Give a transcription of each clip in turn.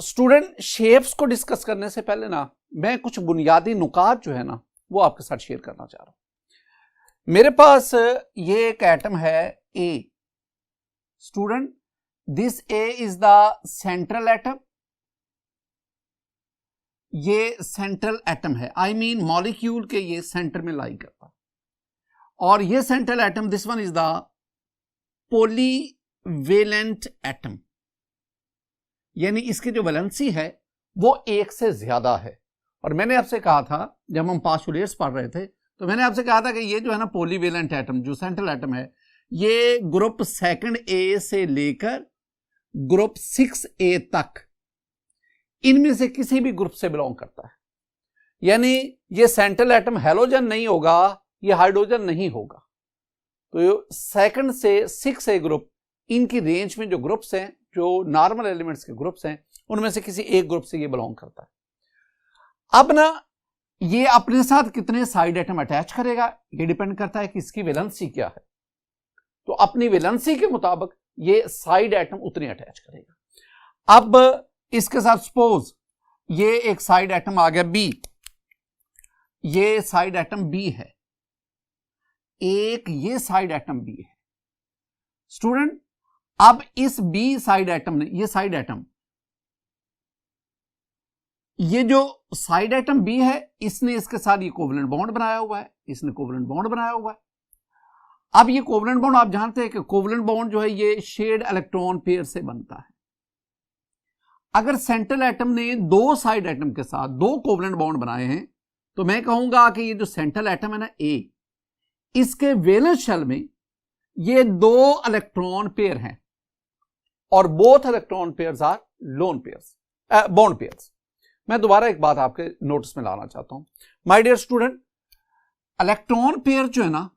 Student shapes को discuss करने से पहले ना मैं कुछ बुनियादी नुकात जो है ना वो आपके साथ शेयर करना चाह रहा हूं। मेरे पास ये एक एटम है A. Student this A is the central atom. ये सेंट्रल एटम है, आई मीन मॉलिक्यूल के ये सेंटर में लाई करता है। और ये central atom this one is the polyvalent atom, यानी इसकी जो वैलेंसी है वो एक से ज्यादा है। और मैंने आपसे कहा था जब हम पास्टुलेट्स पढ़ रहे थे तो मैंने आपसे कहा था कि ये जो है ना पॉलीवेलेंट एटम जो सेंट्रल एटम है ये ग्रुप सेकंड ए से लेकर ग्रुप 6A तक इनमें से किसी भी ग्रुप से बिलोंग करता है। यानी ये सेंट्रल एटम हैलोजन नहीं होगा, ये हाइड्रोजन नहीं होगा। तो सेकंड से 6A ग्रुप इनकी रेंज में जो ग्रुप्स हैं, जो नॉर्मल एलिमेंट्स के ग्रुप्स हैं, उनमें से किसी एक ग्रुप से ये बिलोंग करता है। अब ना ये अपने साथ कितने साइड एटम अटैच करेगा ये डिपेंड करता है कि इसकी वैलेंसी क्या है। तो अपनी वैलेंसी के मुताबिक ये साइड एटम उतने अटैच करेगा। अब इसके साथ सपोज ये एक साइड एटम आ गया बी, ये साइड एटम बी है, एक ये साइड एटम बी है। स्टूडेंट अब इस बी साइड एटम ने, ये साइड एटम, ये जो साइड एटम बी है इसने इसके साथ ये कोवलेंट बॉन्ड बनाया हुआ है, इसने कोवलेंट बॉन्ड बनाया हुआ है। अब ये कोवलेंट बॉन्ड आप जानते हैं कि कोवलेंट बॉन्ड जो है ये शेयर्ड इलेक्ट्रॉन पेयर से बनता है। अगर सेंट्रल एटम ने दो साइड एटम के साथ दो कोवलेंट बॉन्ड बनाए हैं तो मैं कहूंगा कि ये जो सेंट्रल एटम है ना ए, इसके वैलेंस शेल में ये दो इलेक्ट्रॉन पेयर हैं और both electron pairs are lone pairs, bond pairs. मैं दोबारा एक बात आपके नोटिस में लाना चाहता हूं my dear student, electron pair जो है ना,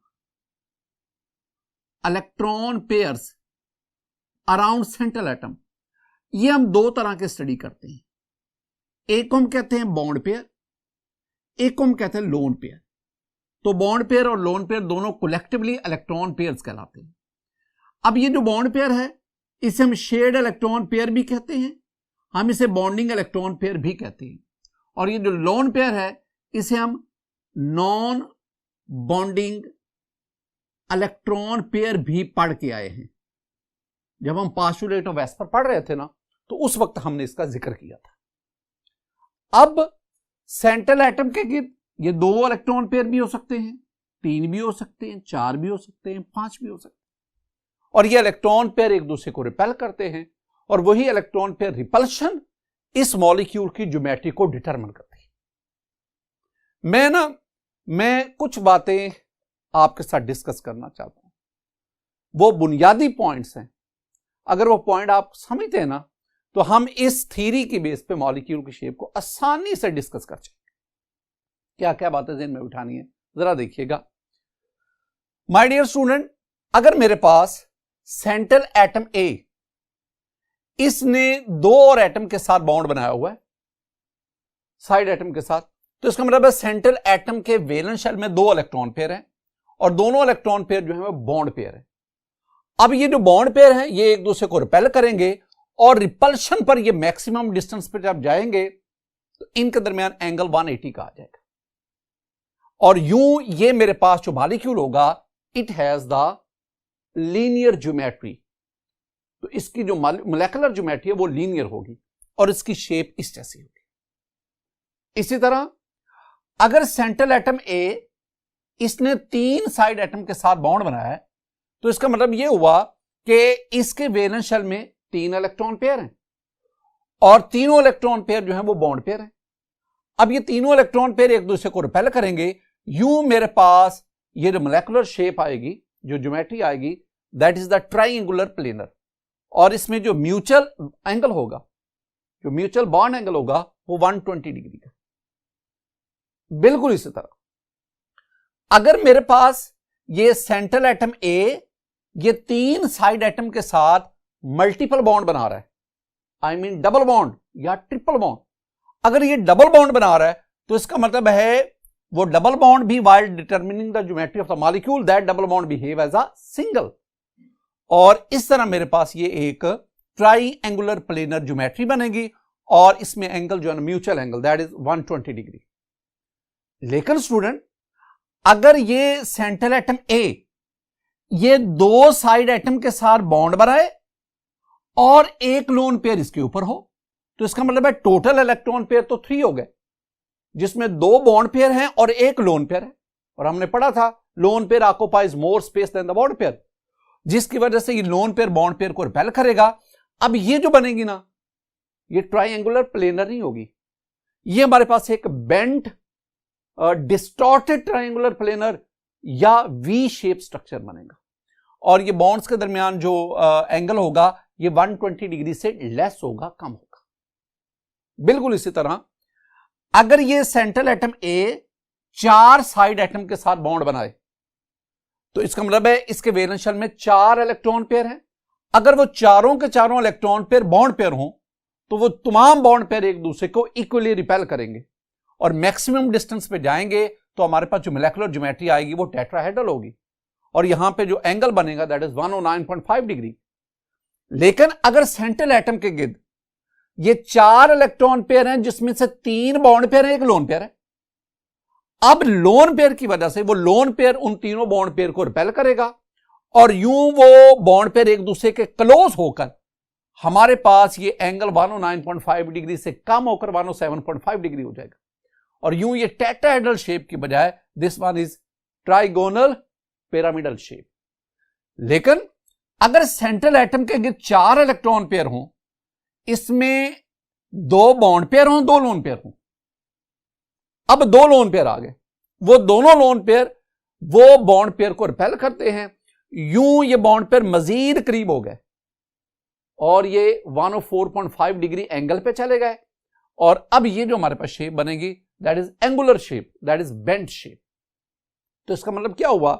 electron pairs around central atom, ये हम दो तरह के स्टडी करते हैं। एक को हम कहते हैं बॉन्ड पेयर, एक को हम कहते हैं लोन पेयर। तो बॉन्ड पेयर और लोन पेयर दोनों कलेक्टिवली इलेक्ट्रॉन पेयर्स कहलाते हैं। अब ये जो बॉन्ड पेयर है इसे हम शेयर्ड इलेक्ट्रॉन पेयर भी कहते हैं, हम इसे बॉन्डिंग इलेक्ट्रॉन पेयर भी कहते हैं। और ये जो लोन पेयर है इसे हम नॉन बॉन्डिंग इलेक्ट्रॉन पेयर भी पढ़ के आए हैं। जब हम पास्टुलेट ऑफ वेस्पर पढ़ रहे थे ना तो उस वक्त हमने इसका जिक्र किया था। अब सेंट्रल एटम के गिर्द ये दो इलेक्ट्रॉन पेयर भी हो सकते हैं, तीन भी हो सकते हैं, चार भी हो सकते हैं, पांच भी हो सकते हैं। और ये इलेक्ट्रॉन पेयर एक दूसरे को रिपेल करते हैं और वही इलेक्ट्रॉन पेयर रिपल्शन इस मॉलिक्यूल की ज्योमेट्री को डिटरमिन करती है। मैं कुछ बातें आपके साथ डिस्कस करना चाहता हूं, वो बुनियादी पॉइंट्स हैं। अगर वो पॉइंट आप समझते हैं ना तो हम इस थ्योरी की बेस पे मॉलिक्यूल की शेप को आसानी से डिस्कस कर सकते। क्या क्या बातें ज़हन में उठानी है जरा देखिएगा माय डियर स्टूडेंट। अगर मेरे पास सेंट्रल एटम ए, इसने दो और एटम के साथ बॉन्ड बनाया हुआ है साइड एटम के साथ, तो इसका मतलब है सेंट्रल एटम के वैलेंस शेल में दो इलेक्ट्रॉन पेयर हैं और दोनों इलेक्ट्रॉन पेयर जो है वो बॉन्ड पेयर है। अब ये जो बॉन्ड पेयर है ये एक दूसरे को रिपेल करेंगे और रिपल्शन पर ये मैक्सिमम डिस्टेंस पर जब जाएंगे तो इनके दरमियान एंगल 180 का आ जाएगा। और यूं ये मेरे पास जो मॉलिक्यूल होगा it has the linear geometry, तो इसकी जो मोलेकुलर ज्योमेट्री है वो लीनियर होगी और इसकी शेप इस जैसी होगी। इसी तरह अगर सेंट्रल एटम ए, इसने तीन साइड एटम के साथ बॉन्ड बनाया है तो इसका मतलब यह हुआ कि इसके वैलेंस शेल में तीन इलेक्ट्रॉन पेयर हैं और तीनों इलेक्ट्रॉन पेयर जो है वो बॉन्ड पेयर हैं। अब ये तीनों इलेक्ट्रॉन पेयर एक दूसरे को रिपेल करेंगे, यूं मेरे पास ये जो मोलेकुलर शेप आएगी, जो ज्योमेट्री आएगी, that is the triangular planar. और इसमें जो म्यूचुअल एंगल होगा, जो म्यूचुअल बॉन्ड एंगल होगा वो 120 डिग्री का। बिल्कुल इसी तरह अगर मेरे पास ये सेंट्रल एटम ए ये तीन साइड एटम के साथ मल्टीपल बॉन्ड बना रहा है, आई मीन डबल बॉन्ड या ट्रिपल बॉन्ड, अगर ये डबल बॉन्ड बना रहा है तो इसका मतलब है वो डबल बॉन्ड भी while determining the geometry of the molecule that double bond behave as a single. और इस तरह मेरे पास ये एक ट्राइंगुलर प्लेनर ज्योमेट्री बनेगी और इसमें एंगल जो है ना mutual angle that is 120 degree. लेकिन स्टूडेंट अगर ये सेंट्रल एटम ए ये दो साइड एटम के साथ बॉन्ड बनाए और एक लोन पेयर इसके ऊपर हो, तो इसका मतलब है टोटल इलेक्ट्रॉन पेयर तो 3 हो गए, जिसमें 2 बॉन्ड पेयर हैं और एक लोन पेयर है। और हमने पढ़ा था lone pair occupies more space than the bond pair, जिसकी वजह से ये लोन पेयर बॉन्ड पेयर को रिपेल करेगा। अब ये जो बनेगी ना, ये ट्राइंगुलर प्लेनर नहीं होगी, ये हमारे पास एक बेंट डिस्टॉर्टेड ट्राइंगुलर प्लेनर या वी शेप स्ट्रक्चर बनेगा। और ये बॉन्ड्स के दरमियान जो एंगल होगा ये 120 डिग्री से लेस होगा, कम होगा। बिल्कुल इसी तरह अगर ये central atom A 4 side atom के साथ बॉन्ड बनाए, तो इसका मतलब है इसके वैलेंस शेल में 4 इलेक्ट्रॉन पेयर हैं। अगर वो चारों के चारों इलेक्ट्रॉन पेयर बॉन्ड पेयर हों, तो वो तमाम बॉन्ड पेयर एक दूसरे को इक्वली रिपेल करेंगे और मैक्सिमम डिस्टेंस पे जाएंगे, तो हमारे पास जो मोलेकुलर ज्योमेट्री आएगी वो टेट्राहेड्रल होगी और यहां पे जो एंगल बनेगा दैट इज 109.5 डिग्री। लेकिन अगर सेंट्रल एटम के गिर्द ये 4 इलेक्ट्रॉन पेयर हैं, जिसमें से 3 बॉन्ड पेयर हैं, एक लोन पेयर है, अब लोन पेयर की वजह से वो लोन पेयर उन तीनों बॉन्ड पेयर को रिपेल करेगा और यूं वो बॉन्ड पेयर एक दूसरे के क्लोज होकर हमारे पास ये एंगल 109.5 डिग्री से कम होकर 107.5 डिग्री हो जाएगा। और यूं ये टेट्राहेड्रल शेप की बजाय this one is trigonal pyramidal shape. लेकिन अगर सेंट्रल एटम के 4 इलेक्ट्रॉन पेयर हों, इसमें 2 बॉन्ड पेयर हों, 2 लोन पेयर हों, अब 2 लोन पेयर आ गए, वो दोनों लोन पेयर वो बॉन्ड पेयर को रिपेल करते हैं, यूं ये बॉन्ड पेयर मजीद करीब हो गए और ये 104.5 डिग्री एंगल पे चले गए। और अब ये जो हमारे पास शेप बनेगी that is angular shape, that is bent shape. तो इसका मतलब क्या हुआ,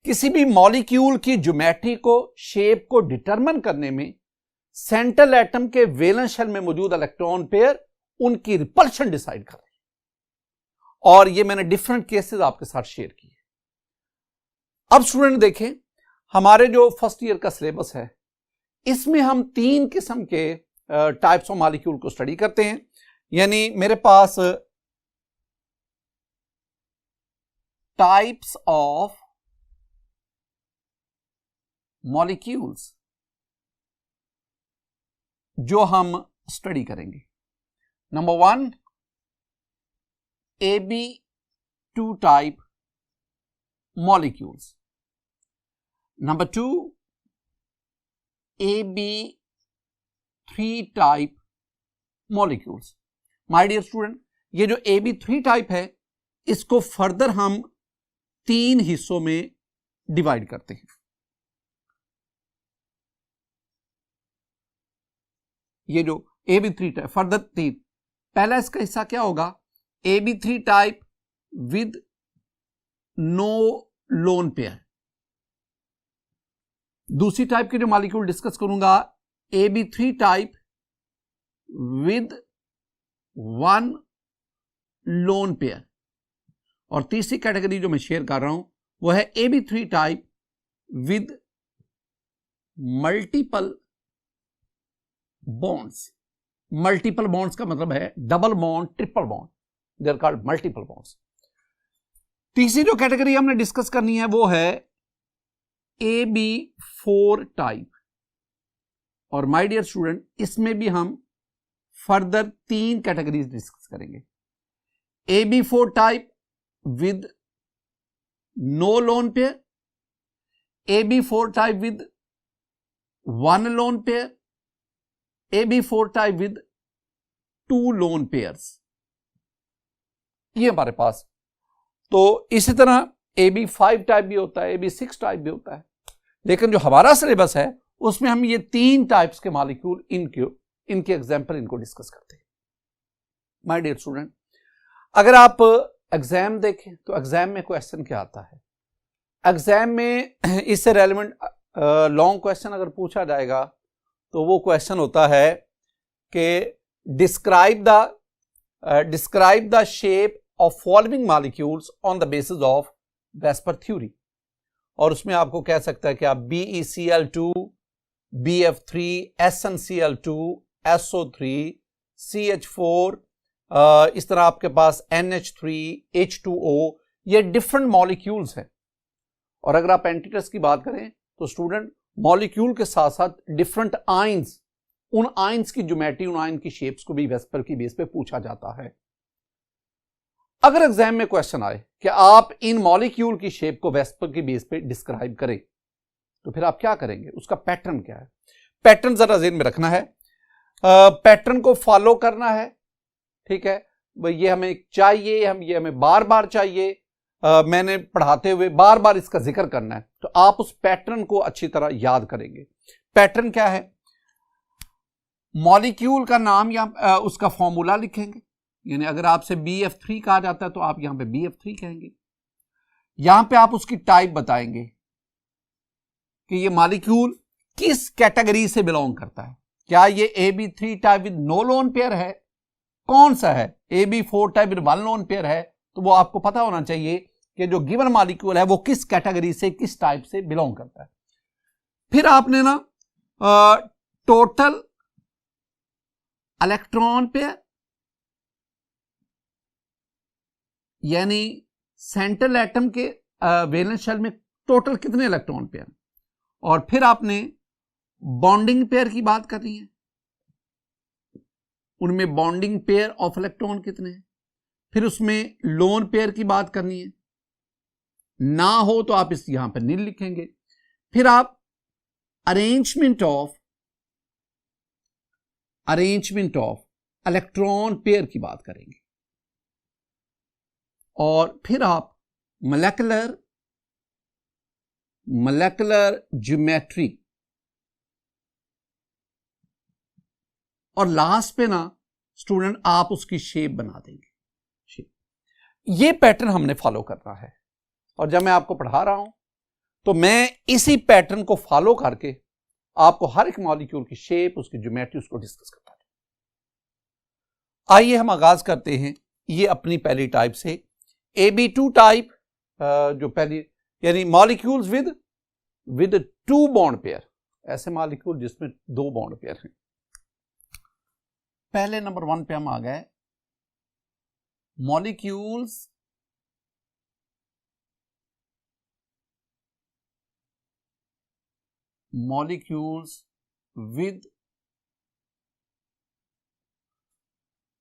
किसी भी मॉलिक्यूल की ज्योमेट्री को, शेप को डिटरमिन करने में सेंट्रल एटम के वैलेंस शेल में मौजूद इलेक्ट्रॉन पेयर उनकी रिपल्शन डिसाइड कर रहे हैं। और ये मैंने डिफरेंट केसेस आपके साथ शेयर किए। अब स्टूडेंट देखें, हमारे जो फर्स्ट ईयर का सिलेबस है इसमें हम 3 किस्म के टाइप्स ऑफ मॉलिक्यूल को स्टडी करते हैं। यानी मेरे पास टाइप्स ऑफ मॉलिक्यूल्स जो हम स्टडी करेंगे। Number 1 AB2 type molecules, number 2 AB3 type molecules. My dear student, ये जो AB3 टाइप है इसको फर्दर हम 3 हिस्सों में डिवाइड करते हैं। ये जो AB3 टाइप फर्दर 3, पहला इसका हिस्सा क्या होगा, AB3 type with no lone pair. दूसरी टाइप के जो मॉलिक्यूल डिस्कस करूंगा AB3 type with 1 lone pair. और तीसरी कैटेगरी जो मैं शेयर कर रहा हूं वो है AB3 type with multiple bonds. Multiple bonds का मतलब है double bond, triple bond, they are called multiple bonds. तीसरी जो कैटेगरी हमने डिस्कस करनी है वो है AB4 टाइप। और माय डियर स्टूडेंट, इसमें भी हम फर्दर 3 कैटेगरीज डिस्कस करेंगे। AB4 type with no lone pair, AB4 type with 1 lone pair, AB4 type with 2 lone pairs. ये हमारे पास। तो इसी तरह AB5 टाइप भी होता है, AB6 टाइप भी होता है। लेकिन जो हमारा सिलेबस है उसमें हम ये 3 टाइप्स के मॉलिक्यूल इनके एग्जाम्पल इनको डिस्कस करते हैं। माय डियर स्टूडेंट, अगर आप एग्जाम देखें तो एग्जाम में क्वेश्चन क्या आता है, एग्जाम में इससे रेलेवेंट लॉन्ग क्वेश्चन अगर पूछा जाएगा तो वो क्वेश्चन होता है कि describe the shape of following molecules on the basis of VSEPR theory. और उसमें आपको कह सकता है कि आप BeCl2 BF3, SnCl2, SO3, CH4, इस तरह आपके पास NH3, H2O, ये डिफरेंट मॉलिक्यूल्स हैं। और अगर आप एंटीटेस्ट की बात करें तो स्टूडेंट मॉलिक्यूल के साथ साथ डिफरेंट आयंस, उन आयंस की ज्योमेट्री, उन आयन की शेप्स को भी वेस्पर की बेस पे पूछा जाता है। अगर एग्जाम में क्वेश्चन आए कि आप इन मॉलिक्यूल की शेप को वेस्पर की बेस पे डिस्क्राइब करें, तो फिर आप क्या करेंगे, उसका पैटर्न क्या है? पैटर्न जरा ज़हन में रखना है, पैटर्न को फॉलो करना है, ठीक है। ये हमें चाहिए, ये हमें बार बार चाहिए, मैंने पढ़ाते हुए बार बार इसका जिक्र करना है, तो आप उस पैटर्न को अच्छी तरह याद करेंगे। पैटर्न क्या है? मॉलिक्यूल का नाम या उसका फॉर्मूला लिखेंगे, यानी अगर आपसे BF3 कहा जाता है तो आप यहां पे BF3 कहेंगे। यहां पे आप उसकी टाइप बताएंगे कि ये मॉलिक्यूल किस कैटेगरी से बिलोंग करता है। क्या ये AB3 type with no lone pair है, कौन सा है? AB4 type with 1 lone pair है, तो वो आपको पता होना चाहिए कि जो गिवन मॉलिक्यूल है वो किस कैटेगरी से, किस टाइप से बिलोंग करता है। फिर आपने ना टोटल इलेक्ट्रॉन पेयर, यानी सेंट्रल एटम के वैलेंस शेल में टोटल कितने इलेक्ट्रॉन पेयर, और फिर आपने बॉन्डिंग पेयर की बात करनी है, उनमें बॉन्डिंग पेयर ऑफ इलेक्ट्रॉन कितने हैं। फिर उसमें लोन पेयर की बात करनी है, ना हो तो आप इस यहां पर नील लिखेंगे। फिर आप अरेंजमेंट ऑफ इलेक्ट्रॉन पेयर की बात करेंगे, और फिर आप मॉलिक्यूलर ज्योमेट्री, और लास्ट पे ना स्टूडेंट आप उसकी शेप बना देंगे। ये पैटर्न हमने फॉलो करना है, और जब मैं आपको पढ़ा रहा हूं तो मैं इसी पैटर्न को फॉलो करके आपको हर एक मॉलिक्यूल की शेप, उसकी ज्योमेट्री, उसको डिस्कस करता हूं। आइए हम आगाज करते हैं ये अपनी पहली टाइप से, AB2 टाइप, जो पहली, यानी मॉलिक्यूल्स विद 2 बॉन्ड पेयर, ऐसे मॉलिक्यूल जिसमें 2 बॉन्ड पेयर हैं। पहले नंबर 1 पे हम आ गए, मॉलिक्यूल्स with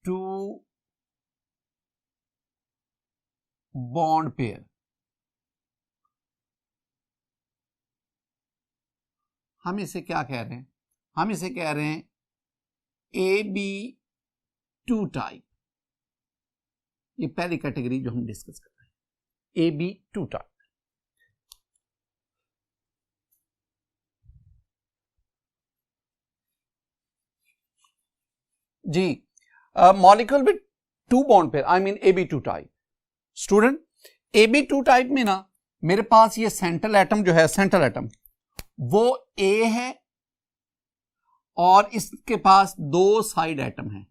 2 bond pair। हम इसे क्या कह रहे हैं? हम इसे कह रहे हैं AB2 टाइप। ये पहली कैटेगरी जो हम डिस्कस कर रहे हैं, AB2 टाइप। जी, molecule with 2 bond pair, I mean AB2 type. Student AB2 type में ना मेरे पास ये सेंट्रल एटम जो है, सेंट्रल एटम वो A है, और इसके पास 2 साइड एटम है,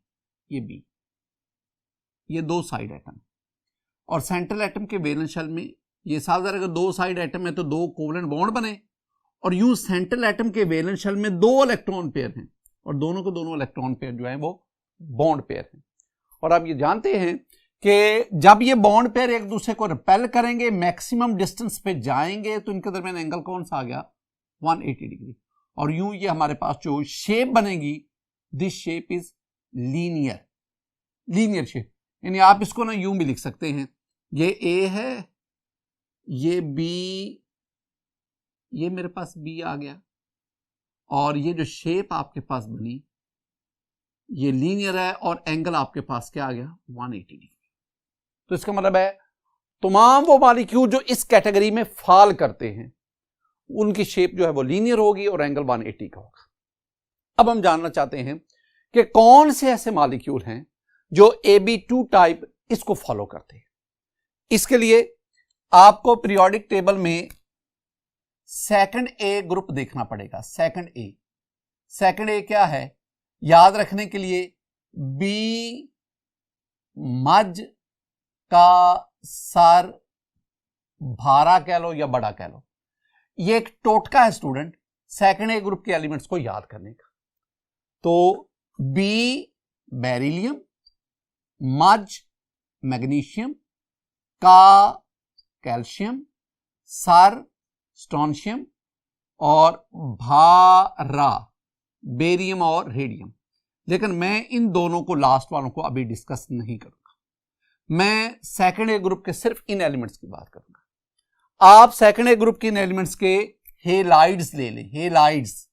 ये B, ये 2 साइड एटम। और सेंट्रल एटम के वैलेंस शेल में ये साथ अगर 2 साइड एटम है तो 2 कोवलेंट बॉन्ड बने, और यूं सेंट्रल एटम के वैलेंस शेल में 2 इलेक्ट्रॉन पेयर हैं, और दोनों को दोनों इलेक्ट्रॉन पेयर जो है वो बॉन्ड पेयर हैं। और आप ये जानते हैं कि जब ये बॉन्ड पेयर एक दूसरे को रिपेल करेंगे, मैक्सिमम डिस्टेंस पे जाएंगे, तो इनके दरमियान एंगल कौन सा आ गया? 180 डिग्री। और यूं ये हमारे पास जो शेप बनेगी, this shape is linear shape, यानी आप इसको ना यूं भी लिख सकते हैं, ये A है, ये B, ये मेरे पास B आ गया, और ये जो शेप आपके पास बनी ये लीनियर है, और एंगल आपके पास क्या आ गया? 180 डिग्री। तो इसका मतलब है तमाम वो मॉलिक्यूल जो इस कैटेगरी में फॉल करते हैं उनकी शेप जो है वो लीनियर होगी और एंगल 180 का होगा। अब हम जानना चाहते हैं कि कौन से ऐसे मॉलिक्यूल हैं जो AB2 टाइप इसको फॉलो करते हैं। इसके लिए आपको पीरियोडिक टेबल में सेकंड A ग्रुप देखना पड़ेगा। सेकंड A क्या है? याद रखने के लिए B मज का सर, भारा कह लो या बड़ा कह लो, ये एक टोटका है स्टूडेंट, सेकंड ए ग्रुप के एलिमेंट्स को याद करने का। तो बी बेरिलियम, मज मैग्नीशियम, का कैल्शियम, सर स्ट्रोंशियम और भारा बेरियम और रेडियम। लेकिन मैं इन दोनों को, लास्ट वालों को अभी डिस्कस नहीं करूंगा। मैं सेकंड ए ग्रुप के सिर्फ इन एलिमेंट्स की बात करूंगा। आप सेकंड ए ग्रुप के इन एलिमेंट्स के हेलाइड्स ले लें। Halides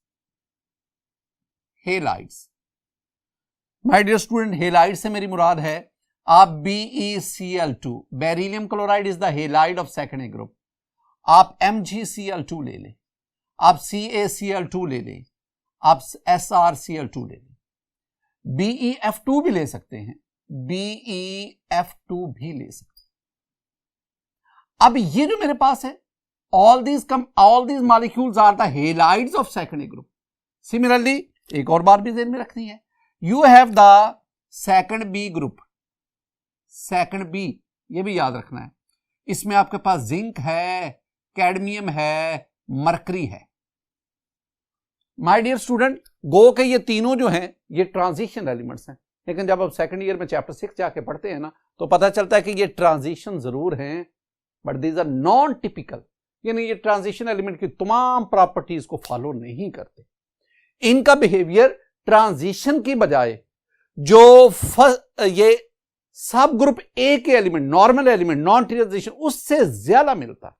my dear student, halide से मेरी मुराद है आप BeCl2, beryllium chloride is the halide of second A group. आप MgCl2 ले लें, आप CaCl2 ले लें, आप SrCl2 ले लें, BeF2 भी ले सकते हैं, BeF2 भी ले सकते हैं। अब ये जो मेरे पास है, all these molecules are the halides of second A group. Similarly, एक और बात भी ध्यान में रखनी है, you have the second B group, second B, ये भी याद रखना है। इसमें आपके पास जिंक है, कैडमियम है, मरकरी है। माय डियर स्टूडेंट, गो के ये तीनों जो हैं ये ट्रांजिशन एलिमेंट्स हैं, लेकिन जब आप सेकंड ईयर में चैप्टर 6 जाके पढ़ते हैं ना, तो पता चलता है कि ये ट्रांजिशन जरूर हैं, but these are non typical, यानी ये ट्रांजिशन एलिमेंट की तमाम प्रॉपर्टीज को फॉलो नहीं करते। इनका बिहेवियर ट्रांजिशन की बजाय जो ये सब ग्रुप ए के element, normal element, non transition, उससे ज्यादा मिलता है।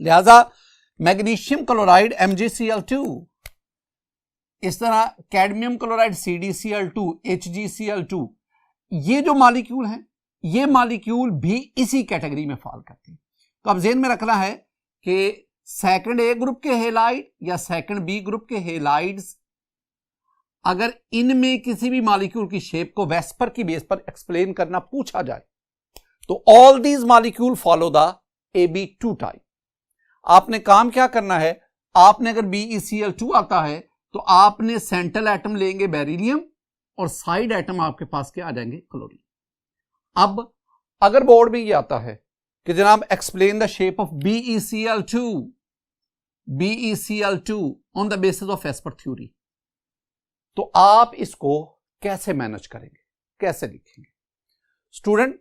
लिहाजा मैग्नीशियम क्लोराइड MgCl2, इस तरह कैडमियम क्लोराइड CdCl2, HgCl2, ये जो मॉलिक्यूल हैं, ये मॉलिक्यूल भी इसी कैटेगरी में फॉल करते हैं। तो अब ज़हन में रखना है कि सेकंड ए ग्रुप के हेलाइड या सेकंड बी ग्रुप के हेलाइड्स, अगर इनमें किसी भी मॉलिक्यूल की शेप को वेस्पर की बेस पर एक्सप्लेन करना पूछा जाए, तो all these molecule follow the AB2 type. आपने काम क्या करना है, आपने अगर BeCl2 आता है तो आपने सेंट्रल एटम लेंगे बेरिलियम और साइड एटम आपके पास क्या आ जाएंगे, क्लोरीन। अब अगर बोर्ड में ये आता है कि जनाब explain the shape of BeCl2 on the basis of VSEPR theory, तो आप इसको कैसे मैनेज करेंगे, कैसे लिखेंगे? स्टूडेंट,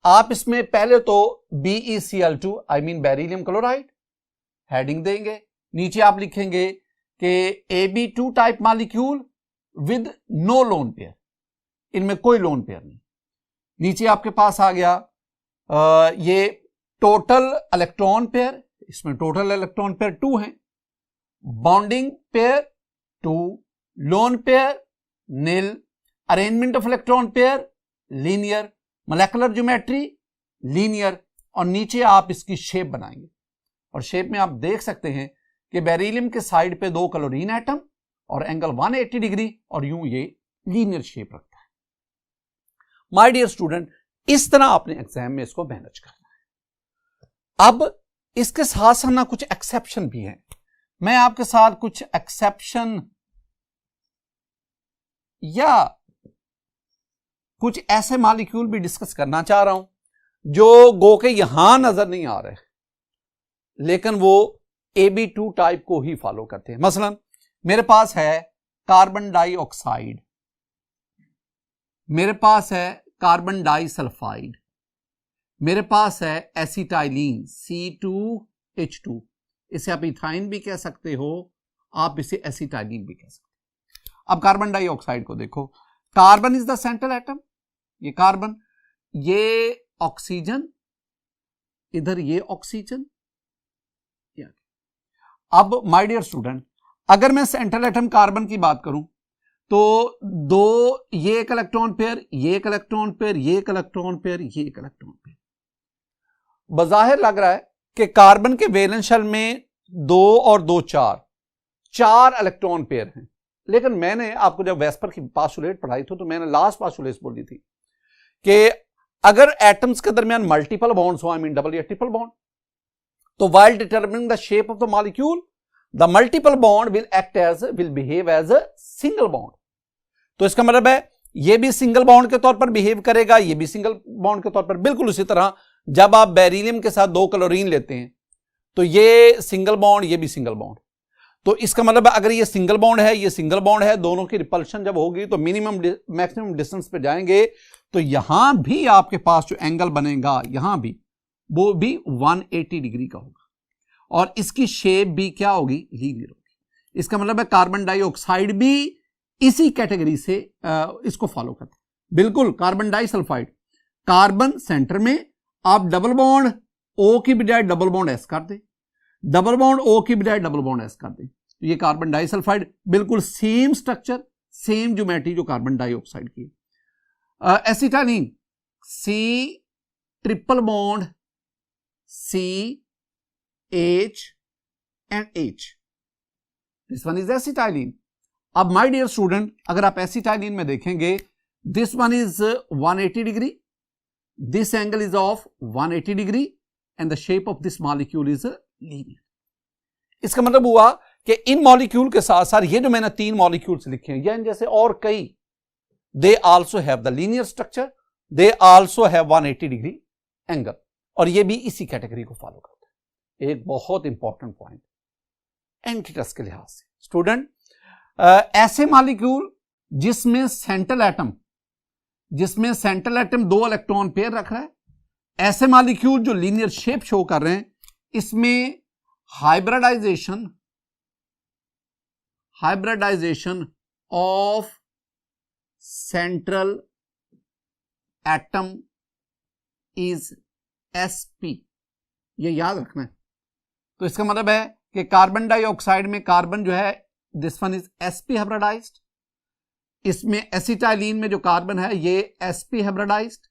आप इसमें पहले तो BeCl2 I mean beryllium chloride heading देंगे, नीचे आप लिखेंगे कि AB2 type molecule with no lone pair, इनमें कोई लोन पेयर नहीं। नीचे आपके पास आ गया ये टोटल इलेक्ट्रॉन पेयर, इसमें टोटल इलेक्ट्रॉन पेयर 2 हैं, bonding pair 2, lone pair nil, arrangement of electron pair linear, molecular geometry linear, और नीचे आप इसकी शेप बनाएंगे। और शेप में आप देख सकते हैं कि बेरिलियम के साइड पे 2 क्लोरीन एटम और एंगल 180 डिग्री, और यूं ये लीनियर शेप रखता है। माय डियर स्टूडेंट, इस तरह आपने एग्जाम में इसको मैनेज करना है। अब इसके साथ साथ ना कुछ एक्सेप्शन भी हैं, मैं आपके साथ कुछ एक्सेप्शन या कुछ ऐसे मॉलिक्यूल भी डिस्कस करना चाह रहा हूं जो गो के यहां नजर नहीं आ रहे, लेकिन वो AB2 टाइप को ही फॉलो करते हैं। मसलन मेरे पास है कार्बन डाइऑक्साइड, मेरे पास है कार्बन डाइसल्फाइड, मेरे पास है एसिटाइलिन C2H2, इसे आप इथाइन भी कह सकते हो, आप इसे एसिटाइलिन भी कह सकते हो। अब कार्बन डाइऑक्साइड को देखो, carbon is the central atom, ये कार्बन, ये ऑक्सीजन, इधर ये ऑक्सीजन। अब माय डियर स्टूडेंट, अगर मैं सेंट्रल एटम कार्बन की बात करूं तो 2, ये एक इलेक्ट्रॉन पेयर, ये एक इलेक्ट्रॉन पेयर, ये एक इलेक्ट्रॉन पेयर, ये एक इलेक्ट्रॉन पेयर। बज़ाहिर लग रहा है कि कार्बन के वैलेंस शेल में 2 और 2 4 इलेक्ट्रॉन पेयर हैं, लेकिन मैंने आपको जब वेस्पर की पास्टुलेट पढ़ाई थी तो मैंने लास्ट पास्टुलेट बोली थी कि अगर एटम्स के दरमियान मल्टीपल बॉन्ड्स हो, आई मीन डबल या ट्रिपल बॉन्ड, तो while determining the shape of the molecule, the multiple bond will behave as a single bond. तो इसका मतलब है ये भी सिंगल बॉन्ड के तौर पर बिहेव करेगा, ये भी सिंगल बॉन्ड के तौर पर। बिल्कुल उसी तरह जब आप बेरिलियम के साथ 2 क्लोरीन लेते हैं तो ये सिंगल बॉन्ड, ये भी सिंगल बॉन्ड। तो इसका मतलब अगर ये सिंगल बॉन्ड है, ये सिंगल बॉन्ड है, दोनों की रिपल्शन जब होगी तो मिनिमम मैक्सिमम डिस्टेंस पे जाएंगे, तो यहां भी आपके पास जो एंगल बनेगा यहां भी, वो भी 180 डिग्री का होगा, और इसकी शेप भी क्या होगी, लीनियर होगी। इसका मतलब है कार्बन डाइऑक्साइड भी इसी कैटेगरी से इसको फॉलो करता है। बिल्कुल कार्बन डाइसल्फाइड, कार्बन सेंटर में, आप डबल बॉन्ड ओ की बजाय डबल बॉन्ड एस कर दे, डबल बॉन्ड ओ की बजाय डबल बॉन्ड एस कर दे, तो ये कार्बन डाइसल्फाइड, बिल्कुल सेम स्ट्रक्चर, सेम ज्योमेट्री जो कार्बन डाइऑक्साइड की। Acetylene, C triple bond C H and H, this one is acetylene. अब माय डियर स्टूडेंट, अगर आप एसिटाइलिन में देखेंगे, this one is 180 degree, this angle is of 180 degree and the shape of this molecule is linear. इसका मतलब हुआ कि इन molecule के साथ साथ ये जो मैंने 3 मॉलिक्यूल्स लिखे हैं, या जैसे और कई, they also have the linear structure, they also have 180 degree angle, और ये भी इसी कैटेगरी को फॉलो करते हैं। एक बहुत इंपॉर्टेंट पॉइंट एंटीटस के लिहाज से स्टूडेंट, ऐसे मॉलिक्यूल जिसमें सेंट्रल एटम 2 इलेक्ट्रॉन पेयर रख रहा है, ऐसे मॉलिक्यूल जो लीनियर शेप शो कर रहे हैं, इसमें hybridisation of central atom is sp, ये याद रखना है। तो इसका मतलब है कि कार्बन डाइऑक्साइड में कार्बन जो है, this one is sp hybridised, इसमें एसिटाइलिन में जो कार्बन है ये sp हाइब्रिडाइज्ड,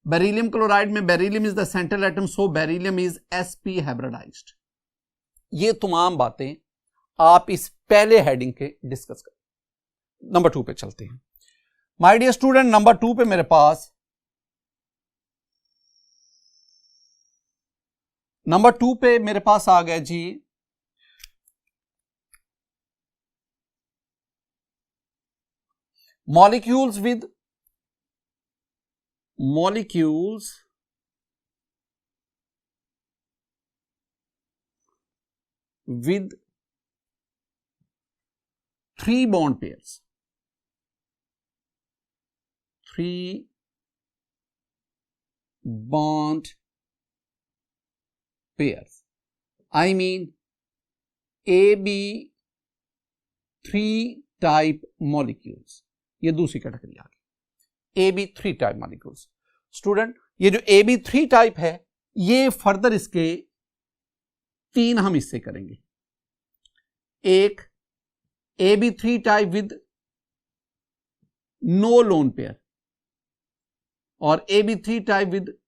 बेरिलियम क्लोराइड में beryllium is the central atom, so beryllium is sp hybridised. ये तमाम बातें आप इस पहले हेडिंग के डिस्कस करें। नंबर 2 पे चलते हैं माय डियर स्टूडेंट। नंबर 2 पे मेरे पास आ गया जी molecules with 3 bond pairs, 3 bond pairs, I mean AB3 type molecules, ये दूसरी कैटेगरी आ गई, AB3 टाइप मॉलिक्यूल्स। स्टूडेंट, ये जो AB3 टाइप है, ये फर्दर इसके 3 हम हिस्से करेंगे। एक AB3 type with no lone pair, और AB3 type with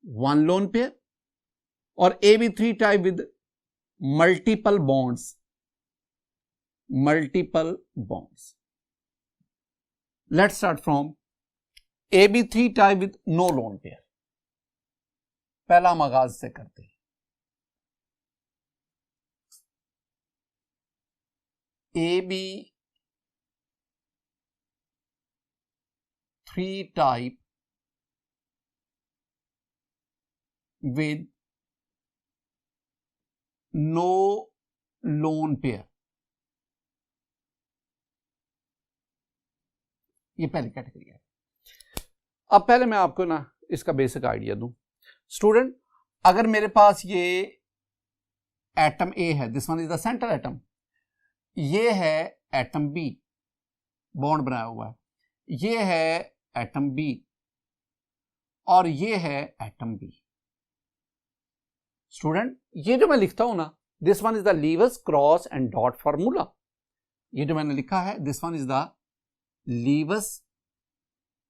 1 lone pair, और AB3 type with multiple bonds. Let's start from AB3 type with no lone pair. पहला हम आगाज से करते हैं। AB3 type with no lone pair, ये पहली कैटेगरी है। अब पहले मैं आपको ना इसका बेसिक आइडिया दूं। स्टूडेंट, अगर मेरे पास ये एटम ए है, this one is the central atom, ये है एटम बी, बॉन्ड बनाया हुआ है, ये है एटम बी, और ये है एटम बी। स्टूडेंट, ये जो मैं लिखता हूं ना, this one is the Lewis cross and dot formula, ये जो मैंने लिखा है, this one is the Lewis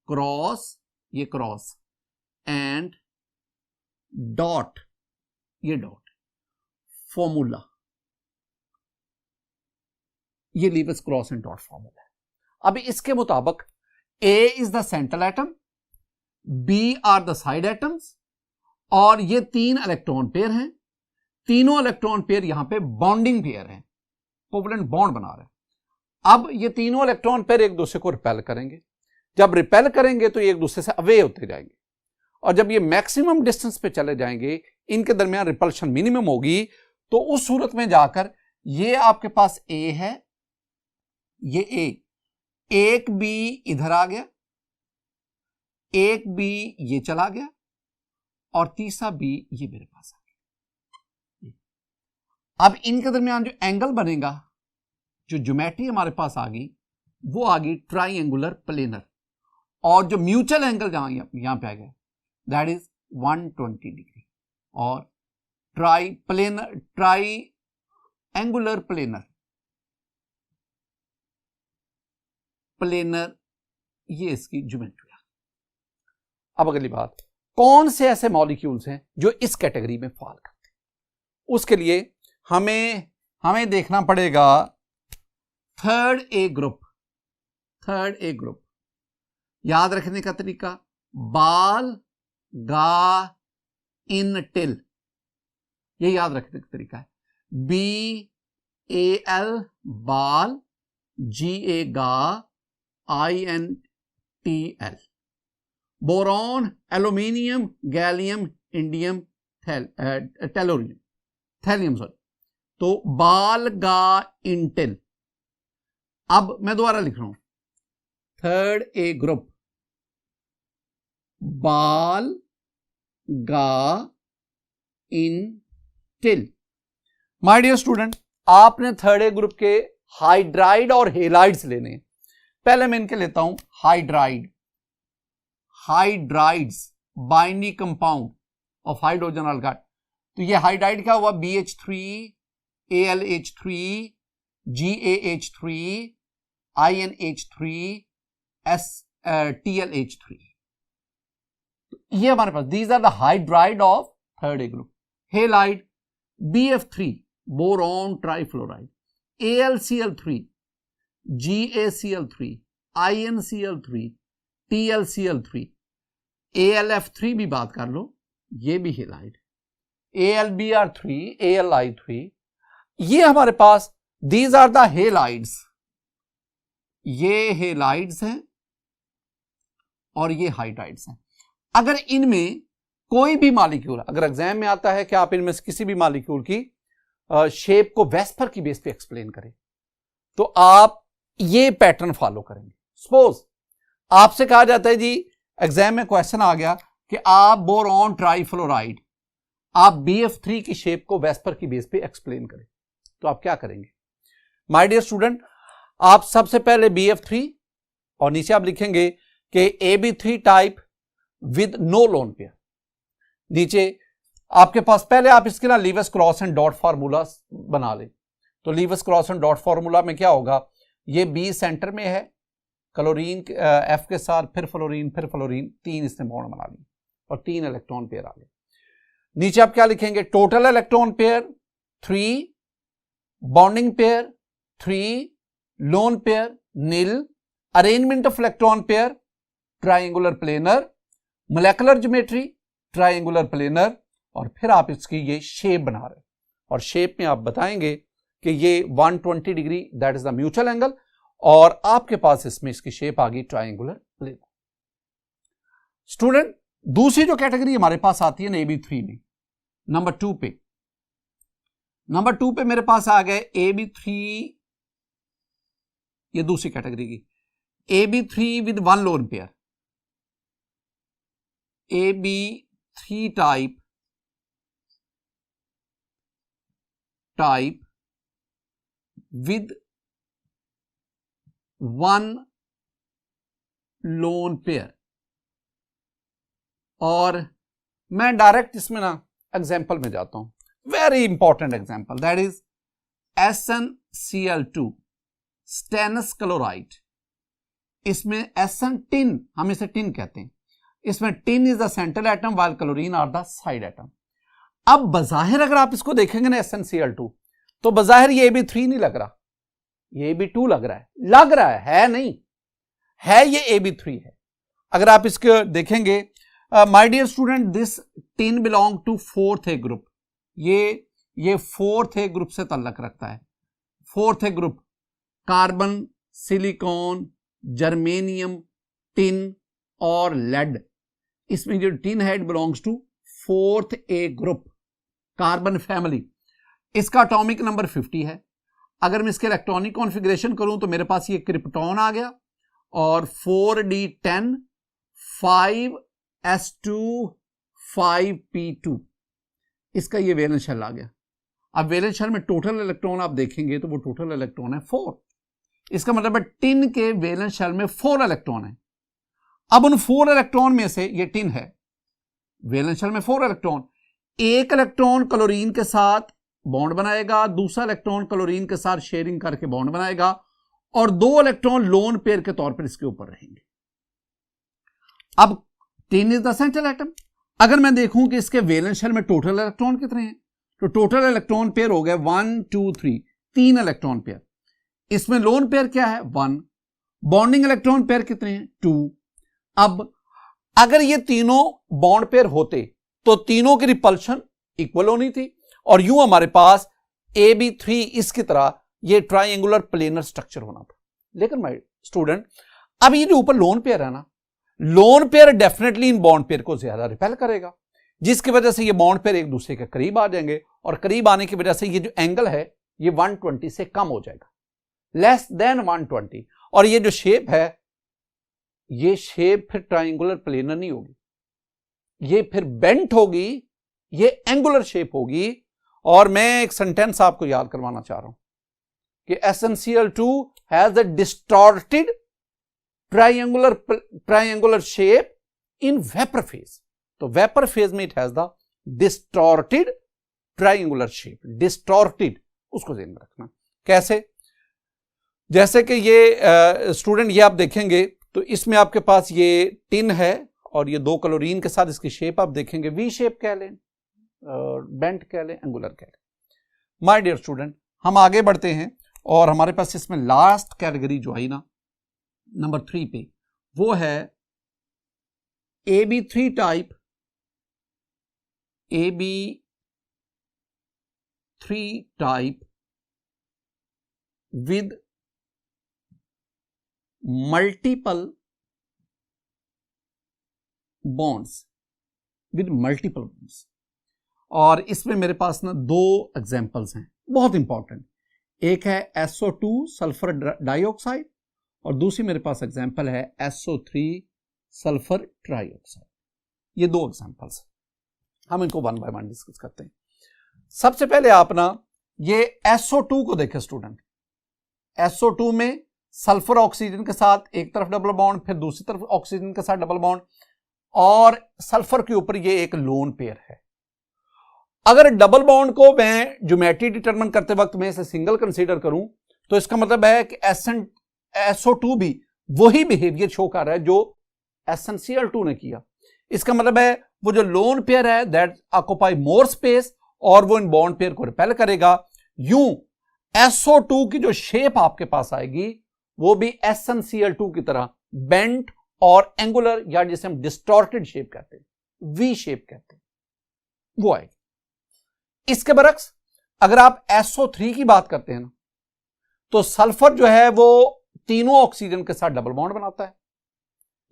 cross, ये क्रॉस, एंड डॉट, ये डॉट, फॉर्मूला, ये Lewis cross and dot formula है। अब इसके मुताबिक A is the central atom, B are the side atoms, और ये 3 इलेक्ट्रॉन पेयर हैं। तीनों इलेक्ट्रॉन पेयर यहां पे बॉन्डिंग पेयर हैं, कोवलेंट बॉन्ड बना रहे हैं। अब ये तीनों इलेक्ट्रॉन पेयर एक दूसरे को रिपेल करेंगे, जब रिपेल करेंगे तो ये एक दूसरे से अवे होते जाएंगे, और जब ये मैक्सिमम डिस्टेंस पे चले जाएंगे, इनके दरमियान रिपल्शन मिनिमम होगी, तो उस सूरत में जाकर ये आपके पास ए है, ये ए, एक बी इधर आ गया, एक बी ये चला गया, और तीसरा बी ये मेरे पास आ गया। अब इनके दरमियान जो एंगल बनेगा, जो ज्योमेट्री हमारे पास आ गई, वो आ गई ट्राइंगुलर प्लेनर, और जो म्यूचुअल एंगल यहां पे आ गया दैट इज 120 डिग्री, और ट्राइंगुलर प्लेनर ये इसकी ज्योमेट्री है। अब अगली बात, कौन से ऐसे मॉलिक्यूल्स हैं जो इस कैटेगरी में फॉल करते हैं? उसके लिए हमें देखना पड़ेगा थर्ड ए ग्रुप। याद रखने का तरीका, बाल गा इन टिल, ये याद रखने का तरीका है। BAL बाल, GA गा, INTL। Boron, aluminium, gallium, indium, thallium sorry, तो बाल गा इंटेल। अब मैं दोबारा लिख रहा हूं, थर्ड ए ग्रुप, बाल गा इंटेल। माय डियर स्टूडेंट, आपने थर्ड ए ग्रुप के हाइड्राइड और हेलाइड्स लेने हैं। पहले मैं इनके लेता हूं hydrides, binding compound of hydrogen अल्काइड। तो ये हाइड्राइड क्या हुआ, BH3, ALH3, GAH3, INH3, TLH3। ये हमारे पास, these are the hydride of third A group. Halide, BF3 boron trifluoride, AlCl3, GaCl3, InCl3, TlCl3, AlF3 भी बात कर लो, ये भी हेलाइड, AlBr3, AlI3, ये हमारे पास, दीज आर द हेलाइड्स। ये हेलाइड्स हैं और ये हाइड्राइड्स हैं। अगर इनमें कोई भी मॉलिक्यूल, अगर एग्जाम में आता है कि आप इनमें से किसी भी मॉलिक्यूल की शेप को वेस्पर की बेस पे एक्सप्लेन करें, तो आप ये पैटर्न फॉलो करेंगे। सपोज आपसे कहा जाता है जी, एग्जाम में क्वेश्चन आ गया कि आप बोरॉन ट्राइफ्लोराइड, आप BF3 की शेप को वेस्पर की बेस पे एक्सप्लेन करें, तो आप क्या करेंगे? माय डियर स्टूडेंट, आप सबसे पहले BF3 और नीचे आप लिखेंगे कि AB3 type with no lone pair. नीचे आपके पास, पहले आप इसके ना Lewis cross and dot formula बना लें। तो Lewis cross and dot formula में क्या होगा, ये B सेंटर में है, क्लोरीन F के साथ, फिर फ्लोरीन, 3 इसने बॉन्ड बना ली और 3 इलेक्ट्रॉन पेयर आ गए। नीचे आप क्या लिखेंगे, total electron pair 3, bonding pair 3, lone pair nil, arrangement of electron pair triangular planar, molecular geometry triangular planar, और फिर आप इसकी ये शेप बना रहे हैं, और शेप में आप बताएंगे कि ये 120 degree that is the mutual angle, और आपके पास इसमें इसकी शेप आ गई ट्राइंगुलर प्लेनर। स्टूडेंट, दूसरी जो कैटेगरी हमारे पास आती है ना AB3 में, नंबर 2 पे मेरे पास आ गए AB3, ये दूसरी कैटेगरी की, AB3 with 1 lone pair, AB3 type with 1 lone pair. और मैं डायरेक्ट इसमें ना एग्जाम्पल में जाता हूं, very important example, that is SnCl2 stannous chloride. इसमें SN टिन, हम इसे टिन कहते हैं, इसमें tin is the central atom while chlorine are the side atom. अब बजाहिर अगर आप इसको देखेंगे ना SnCl2, तो बजाहिर ये AB3 नहीं लग रहा, ये AB2 लग रहा है नहीं है, ये AB3 है। अगर आप इसको देखेंगे, my dear student, this tin belong to 4th A group, ये 4th ए ग्रुप से ताल्लुक रखता है। 4th A group, carbon, silicon, germanium, tin और लेड, इसमें जो टिन है it belongs to 4th A group, carbon family. इसका एटॉमिक नंबर 50 है, अगर मैं इसके इलेक्ट्रॉनिक कॉन्फ़िगरेशन करूं तो मेरे पास ये क्रिप्टॉन आ गया और 4d10 5s2 5p2, इसका ये वैलेंस शेल आ गया। अब वैलेंस शेल में टोटल इलेक्ट्रॉन आप देखेंगे तो वो टोटल इलेक्ट्रॉन है 4। इसका मतलब है टिन के वैलेंस शेल में 4 इलेक्ट्रॉन है। अब उन 4 इलेक्ट्रॉन में से ये टिन है, वैलेंस शेल में 4 इलेक्ट्रॉन, एक इलेक्ट्रॉन क्लोरीन के साथ बॉन्ड बनाएगा, दूसरा इलेक्ट्रॉन क्लोरीन के साथ शेयरिंग करके बॉन्ड बनाएगा और 2 इलेक्ट्रॉन लोन पेयर के तौर पर इसके ऊपर रहेंगे। अब tin is the central atom. अगर मैं देखूं कि इसके वैलेंस शेल में टोटल इलेक्ट्रॉन कितने हैं, तो टोटल इलेक्ट्रॉन पेयर हो गए 1 2 3, 3 इलेक्ट्रॉन पेयर। इसमें लोन पेयर क्या है 1, बॉन्डिंग इलेक्ट्रॉन पेयर कितने हैं 2। अब अगर ये तीनों बॉन्ड पेयर होते तो तीनों की रिपल्शन इक्वल होनी थी और यूं हमारे पास AB3 इसकी तरह ये ट्राइंगुलर प्लेनर स्ट्रक्चर होना था। लेकिन माय स्टूडेंट, अब ये जो ऊपर लोन पेयर है ना, lone pair definitely in bond pair को ज्यादा रिपेल करेगा, जिसकी वजह से ये बॉन्ड पेयर एक दूसरे के करीब आ जाएंगे और करीब आने की वजह से ये जो एंगल है ये 120 से कम हो जाएगा, लेस देन 120। और ये जो शेप है, ये शेप फिर ट्राइंगुलर प्लेनर नहीं होगी, ये फिर बेंट होगी, ये एंगुलर शेप होगी। और मैं एक सेंटेंस आपको याद करवाना चाह रहा हूं कि SnCl2 has a distorted triangular shape in vapour phase. तो वेपर फेज में it has the distorted triangular shape, distorted, उसको ध्यान में रखना। कैसे? जैसे कि ये स्टूडेंट ये आप देखेंगे तो इसमें आपके पास ये टिन है और ये 2 क्लोरीन के साथ इसकी शेप आप देखेंगे वी शेप कह लें, बेंट कह लें, एंगुलर कह लें। माय डियर स्टूडेंट, हम आगे बढ़ते हैं और हमारे पास इसमें लास्ट कैटेगरी जो आई ना नंबर 3 पे, वो है AB3 type, AB3 type with multiple bonds, with multiple bonds. और इसमें मेरे पास ना 2 एग्जांपल्स हैं बहुत इंपॉर्टेंट। एक है SO2 सल्फर डाइऑक्साइड और दूसरी मेरे पास एग्जांपल है SO3 सल्फर ट्राइऑक्साइड। ये 2 एग्जांपल्स, हम इनको 1 बाय 1 डिस्कस करते हैं। सबसे पहले आप ना ये SO2 को देखें स्टूडेंट। SO2 में सल्फर ऑक्सीजन के साथ एक तरफ डबल बॉन्ड, फिर दूसरी तरफ ऑक्सीजन के साथ डबल बॉन्ड और सल्फर के ऊपर ये एक लोन पेयर है। अगर डबल बॉन्ड को मैं ज्योमेट्री डिटरमिन करते वक्त मैं इसे सिंगल कंसीडर करूं तो इसका मतलब है कि SO2 भी वही बिहेवियर शो कर रहा है जो SnCl2 ने किया। इसका मतलब है वो जो लोन पेयर है दैट ऑक्यूपाई मोर स्पेस और वो इन बॉन्ड पेयर को रिपेल करेगा। यूं SO2 की जो शेप आपके पास आएगी वो भी SnCl2 की तरह बेंट और एंगुलर, या जिसे हम डिस्टॉर्टेड शेप कहते हैं, वी शेप कहते हैं, वो आएगी। इसके बरक्स अगर आप SO3 की बात करते हैं ना, तो सल्फर जो है वो तीनों ऑक्सीजन के साथ डबल बॉन्ड बनाता है।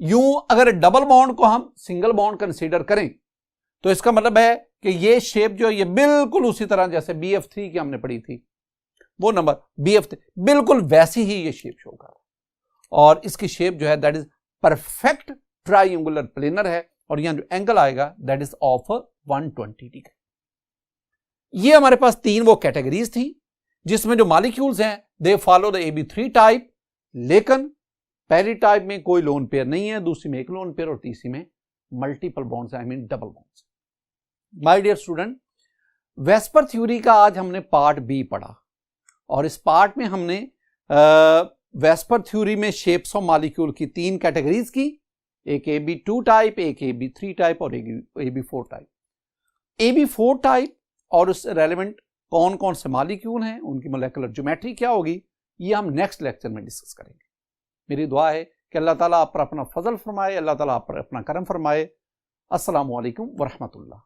यूं अगर डबल बॉन्ड को हम सिंगल बॉन्ड कंसीडर करें तो इसका मतलब है कि ये शेप जो है ये बिल्कुल उसी तरह जैसे BF3 की हमने पढ़ी थी, वो नंबर BF3 बिल्कुल वैसी ही ये शेप शो कर रहा है। और इसकी शेप जो है that is perfect triangular planar है और यहां जो एंगल आएगा दैट इज ऑफ 120 डिग्री। ये हमारे पास 3 वो कैटेगरीज थी जिसमें जो मॉलिक्यूल्स हैं they follow the AB3 type, लेकिन पहली टाइप में कोई लोन पेयर नहीं है, दूसरी में एक लोन पेयर और तीसरी में multiple bonds, I mean double bonds. My dear student, VSEPR theory का आज हमने पार्ट बी पढ़ा और इस पार्ट में हमने वेस्पर थ्योरी में शेप्स ऑफ मॉलिक्यूल की 3 कैटेगरीज की, एक AB2 टाइप, एक AB3 टाइप और AB4 टाइप। AB4 टाइप और उससे रेलेवेंट कौन कौन से मॉलिक्यूल हैं, उनकी मोलेकुलर ज्योमेट्री क्या होगी, ये हम नेक्स्ट लेक्चर में डिस्कस करेंगे। मेरी दुआ है कि अल्लाह ताला आप पर अपना फजल फरमाए, अल्लाह ताला आप पर अपना करम फरमाए। अस्सलामु अलैकुम व रहमतुल्लाह।